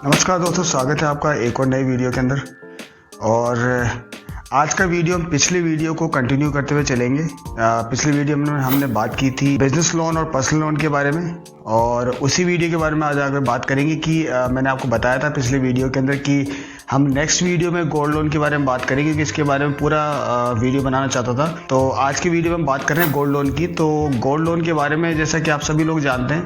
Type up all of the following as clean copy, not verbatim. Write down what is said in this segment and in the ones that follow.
नमस्कार दोस्तों, स्वागत है आपका एक और नई वीडियो के अंदर। और आज का वीडियो हम पिछली वीडियो को कंटिन्यू करते हुए चलेंगे। पिछली वीडियो में हमने बात की थी बिजनेस लोन और पर्सनल लोन के बारे में, और उसी वीडियो के बारे में आज आगे बात करेंगे कि मैंने आपको बताया था पिछली वीडियो के अंदर कि हम नेक्स्ट वीडियो में गोल्ड लोन के बारे में बात करेंगे, कि इसके बारे में पूरा वीडियो बनाना चाहता था। तो आज की वीडियो में हम बात कर रहे हैं गोल्ड लोन की। तो गोल्ड लोन के बारे में जैसा कि आप सभी लोग जानते हैं,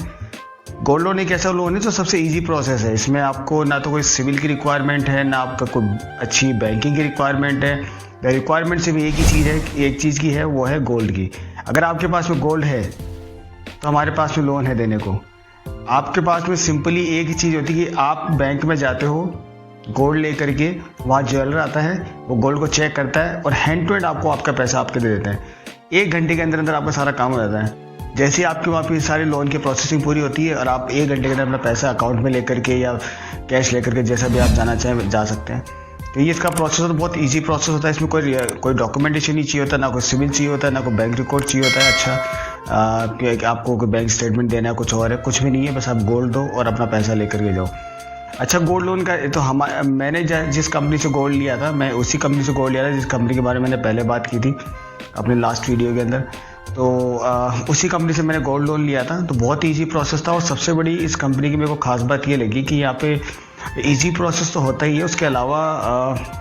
गोल्ड लोन एक ऐसा लोन है जो सबसे इजी प्रोसेस है। इसमें आपको ना तो कोई सिविल की रिक्वायरमेंट है, ना आपका कोई अच्छी बैंकिंग की रिक्वायरमेंट है। रिक्वायरमेंट सिर्फ एक ही चीज़ है, एक चीज़ की है, वो है गोल्ड की। अगर आपके पास में गोल्ड है तो हमारे पास में लोन है देने को। आपके पास में सिंपली एक ही चीज़ होती है कि आप बैंक में जाते हो, गोल्ड ले करके, वहाँ ज्वेलर आता है, वो गोल्ड को चेक करता है और हैंड टू हैंड आपको आपका पैसा आपके दे देते हैं। 1 घंटे के अंदर अंदर आपका सारा काम हो जाता है। जैसे ही आपके वहाँ पे सारी लोन की प्रोसेसिंग पूरी होती है और आप 1 घंटे के अंदर अपना पैसा अकाउंट में लेकर के या कैश लेकर के जैसा भी आप जाना चाहें जा सकते हैं। तो ये इसका प्रोसेस तो बहुत इजी प्रोसेस होता है। इसमें कोई डॉक्यूमेंटेशन नहीं चाहिए होता, ना कोई सिविल चाहिए होता है, ना कोई बैंक रिकॉर्ड चाहिए होता है। अच्छा आपको कोई बैंक स्टेटमेंट देना है, कुछ और है, कुछ भी नहीं है। बस आप गोल्ड दो और अपना पैसा लेकर के जाओ। अच्छा, गोल्ड लोन का तो मैंने जिस कंपनी से गोल्ड लिया था, मैं उसी कंपनी से गोल्ड लिया था जिस कंपनी के बारे में मैंने पहले बात की थी अपने लास्ट वीडियो के अंदर। तो उसी कंपनी से मैंने गोल्ड लोन लिया था। तो बहुत ईजी प्रोसेस था, और सबसे बड़ी इस कंपनी की मेरे को खास बात ये लगी कि यहाँ पे इजी प्रोसेस तो होता ही है, उसके अलावा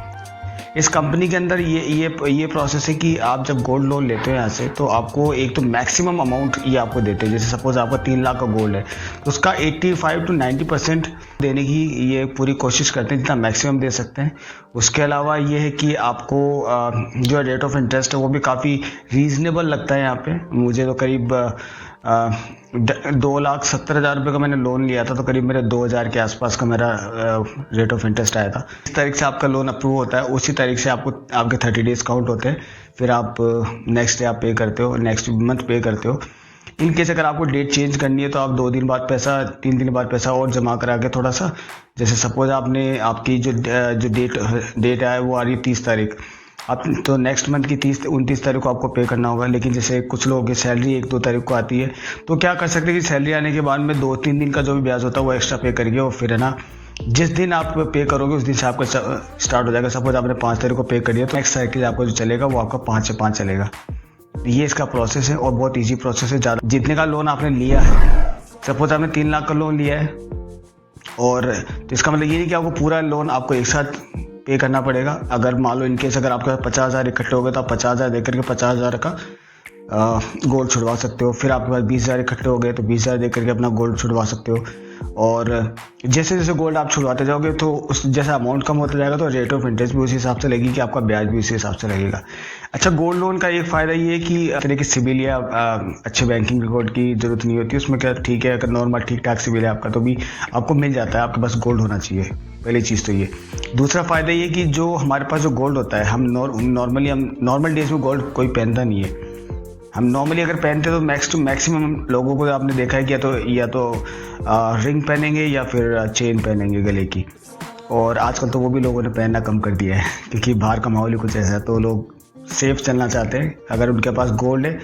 इस कंपनी के अंदर ये प्रोसेस है कि आप जब गोल्ड लोन लेते हो यहाँ से, तो आपको एक तो मैक्सिमम अमाउंट ये आपको देते हैं। जैसे सपोज आपका 3 लाख का गोल्ड है तो उसका 85 to 90% देने की ये पूरी कोशिश करते हैं, जितना मैक्सिमम दे सकते हैं। उसके अलावा ये है कि आपको जो रेट ऑफ इंटरेस्ट है वो भी काफ़ी रीज़नेबल लगता है यहाँ पे। मुझे तो करीब 2,70,000 रुपये का मैंने लोन लिया था, तो करीब मेरे 2,000 के आसपास का मेरा रेट ऑफ इंटरेस्ट आया था। इस तारीख से आपका लोन अप्रूव होता है, उसी तारीख से आपको आपके 30 डेज काउंट होते हैं। फिर आप नेक्स्ट डे आप पे करते हो, नेक्स्ट मंथ पे करते हो। इन केस अगर आपको डेट चेंज करनी है तो आप 2 दिन बाद पैसा, 3 दिन बाद पैसा और जमा करा के थोड़ा सा, जैसे सपोज आपकी जो डेट है वो आ रही है 30 तारीख, आप तो नेक्स्ट मंथ की 29 तारीख को आपको पे करना होगा। लेकिन जैसे कुछ लोगों की सैलरी 1-2 तारीख को आती है, तो क्या कर सकते हैं कि सैलरी आने के बाद में 2-3 दिन का जो भी ब्याज होता है वो एक्स्ट्रा पे करिए, और फिर है ना, जिस दिन आप पे करोगे उस दिन से आपका स्टार्ट हो जाएगा। सपोज आपने 5 तारीख को पे करिए तो नेक्स्ट साइकिल आपका जो चलेगा वो आपका 5 से 5 चलेगा। ये इसका प्रोसेस है और बहुत ईजी प्रोसेस है। ज़्यादा जितने का लोन आपने लिया है, सपोज आपने 3 लाख का लोन लिया है, और तो इसका मतलब ये नहीं कि आपको पूरा लोन आपको एक साथ पे करना पड़ेगा। अगर मान लो इनकेस अगर आपके 50,000 इकट्ठे हो गए तो आप 50,000 देकर के 50,000 का गोल्ड छुड़वा सकते हो। फिर आपके पास 20,000 इकट्ठे हो गए तो 20,000 देकर के अपना गोल्ड छुड़वा सकते हो। और जैसे जैसे गोल्ड आप छुड़वाते जाओगे तो उस जैसा अमाउंट कम होता जाएगा, तो रेट ऑफ इंटरेस्ट भी उसी हिसाब से लगेगी, कि आपका ब्याज भी उसी हिसाब से लगेगा। अच्छा, गोल्ड लोन का एक फ़ायदा ये है कि तरह की सिविल या अच्छे बैंकिंग रिकॉर्ड की जरूरत नहीं होती उसमें। क्या ठीक है, अगर नॉर्मल ठीक ठाक सिविल है आपका तो भी आपको मिल जाता है। आपके पास गोल्ड होना चाहिए, पहली चीज़ तो ये। दूसरा फ़ायदा ये कि जो हमारे पास जो गोल्ड होता है, हम नॉर्मल डेज में गोल्ड कोई पहनता नहीं है। हम नॉर्मली अगर पहनते तो मैक्सिमम लोगों को आपने देखा है कि या तो रिंग पहनेंगे या फिर चेन पहनेंगे गले की। और आजकल तो वो भी लोगों ने पहनना कम कर दिया है, क्योंकि बाहर का माहौल ही कुछ ऐसा है, तो लोग सेफ चलना चाहते हैं। अगर उनके पास गोल्ड है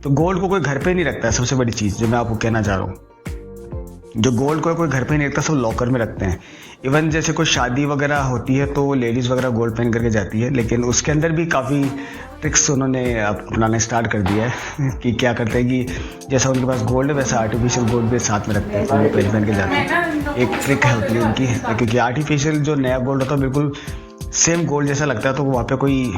तो गोल्ड को कोई घर पे नहीं रखता है। सबसे बड़ी चीज़ जो मैं आपको कहना चाह रहा हूँ, जो गोल्ड को कोई घर पे नहीं रखता, सब लॉकर में रखते हैं। इवन जैसे कोई शादी वगैरह होती है तो लेडीज़ वगैरह गोल्ड पहन करके जाती है, लेकिन उसके अंदर भी काफ़ी ट्रिक्स उन्होंने अपनाना स्टार्ट कर दिया है। कि क्या करते हैं कि जैसा उनके पास गोल्ड है वैसा आर्टिफिशियल गोल्ड भी साथ में रखते हैं, तो वो पहन के जाते हैं। एक ट्रिक है होती है उनकी, क्योंकि आर्टिफिशियल जो नया गोल्ड होता है बिल्कुल सेम गोल्ड जैसा लगता है, तो वहाँ पे कोई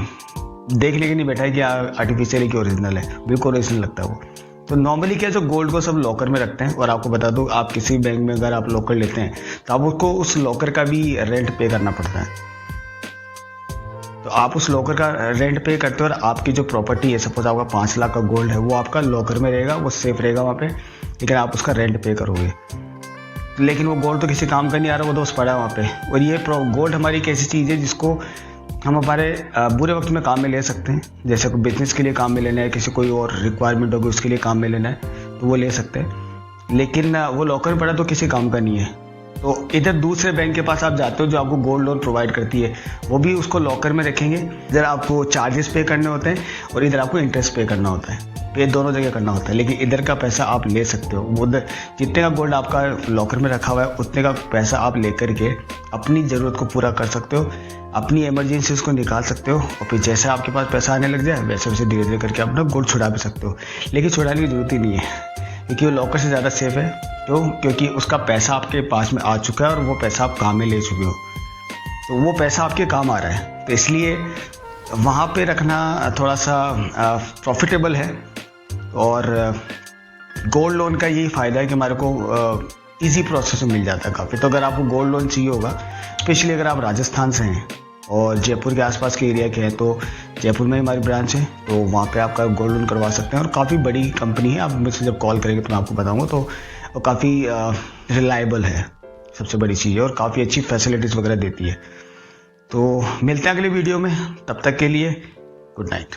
देखने के नहीं बैठा है कि आर्टिफिशियल है कि ओरिजिनल है, बिल्कुल ओरिजिनल लगता है वो। तो नॉर्मली क्या, जो गोल्ड को सब लॉकर में रखते हैं। और आपको बता दूं, आप किसी बैंक में अगर आप लॉकर लेते हैं तो आप उसको उस लॉकर का भी रेंट पे करना पड़ता है। तो आप उस लॉकर का रेंट पे करते हो, और आपकी जो प्रॉपर्टी है, सपोज आपका 5 लाख का गोल्ड है, वो आपका लॉकर में रहेगा, वो सेफ रहेगा वहाँ पे, लेकिन आप उसका रेंट पे करोगे। लेकिन वो गोल्ड तो किसी काम का नहीं आ रहा, वो दोस्त पड़ा है वहाँ पे। और ये गोल्ड हमारी एक ऐसी चीज़ है जिसको हम हमारे बुरे वक्त में काम में ले सकते हैं। जैसे कोई बिजनेस के लिए काम में लेना है, किसी कोई और रिक्वायरमेंट होगी उसके लिए काम में लेना है, तो वो ले सकते हैं। लेकिन वो लॉकर में पड़ा तो किसी काम का नहीं है। तो इधर दूसरे बैंक के पास आप जाते हो जो आपको गोल्ड लोन प्रोवाइड करती है, वो भी उसको लॉकर में रखेंगे। इधर आपको चार्जेस पे करने होते हैं और इधर आपको इंटरेस्ट पे करना होता है। तो ये दोनों जगह करना होता है। लेकिन इधर का पैसा आप ले सकते हो, उधर जितने का गोल्ड आपका लॉकर में रखा हुआ है उतने का पैसा आप लेकर के अपनी ज़रूरत को पूरा कर सकते हो, अपनी इमरजेंसीज को निकाल सकते हो, और फिर जैसे आपके पास पैसा आने लग जाए वैसे वैसे धीरे धीरे करके अपना गोल्ड छुड़ा भी सकते हो। लेकिन छुड़ाने की ज़रूरत ही नहीं है, क्योंकि वो लॉकर से ज़्यादा सेफ है। क्यों? क्योंकि उसका पैसा आपके पास में आ चुका है और वो पैसा आप काम में ले चुके हो, तो वो पैसा आपके काम आ रहा है। तो इसलिए वहाँ पे रखना थोड़ा सा प्रॉफिटेबल है। और गोल्ड लोन का यही फ़ायदा है कि हमारे को इजी प्रोसेस में मिल जाता है काफ़ी। तो अगर आपको गोल्ड लोन चाहिए होगा, स्पेशली अगर आप राजस्थान से हैं और जयपुर के आसपास के एरिया के हैं, तो जयपुर में हमारी ब्रांच है, तो वहाँ पे आपका गोल्ड लोन करवा सकते हैं। और काफ़ी बड़ी कंपनी है, आप मुझसे जब कॉल करेंगे तो मैं आपको बताऊँगा। तो काफ़ी रिलायबल है, सबसे बड़ी चीज़ है, और काफ़ी अच्छी फैसिलिटीज़ वगैरह देती है। तो मिलते हैं अगले वीडियो में, तब तक के लिए गुड नाइट।